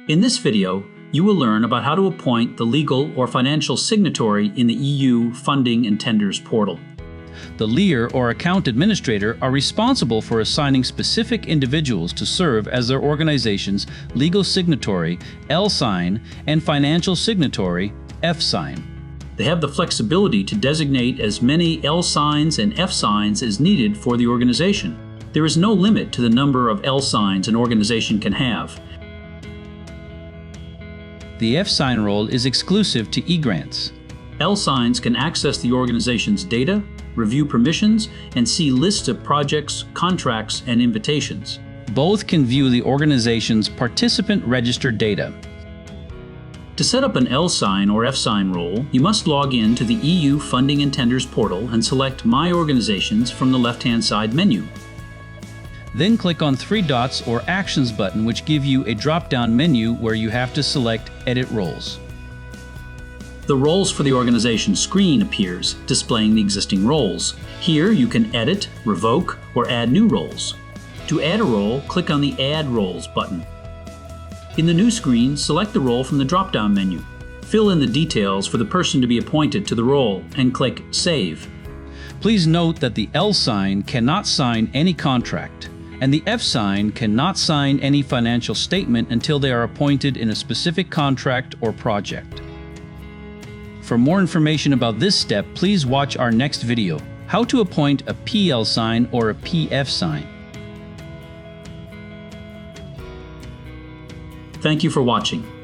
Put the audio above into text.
In this video, you will learn about how to appoint the legal or financial signatory in the EU Funding and Tenders portal. The LIR or account administrator are responsible for assigning specific individuals to serve as their organization's legal signatory, LSIGN, and financial signatory, FSIGN. They have the flexibility to designate as many LSIGNs and FSIGNs as needed for the organization. There is no limit to the number of LSIGNs an organization can have. The FSIGN role is exclusive to e-grants. LSIGNs can access the organization's data, review permissions, and see lists of projects, contracts, and invitations. Both can view the organization's participant registered data. To set up an LSIGN or FSIGN role, you must log in to the EU Funding and Tenders portal and select My Organizations from the left-hand side menu. Then click on three dots or Actions button, which give you a drop-down menu where you have to select Edit Roles. The Roles for the Organization screen appears, displaying the existing roles. Here you can edit, revoke, or add new roles. To add a role, click on the Add Roles button. In the new screen, select the role from the drop-down menu. Fill in the details for the person to be appointed to the role and click Save. Please note that the LSIGN cannot sign any contract, and the FSIGN cannot sign any financial statement until they are appointed in a specific contract or project. For more information about this step, please watch our next video, How to Appoint a PLSIGN or a PFSIGN. Thank you for watching.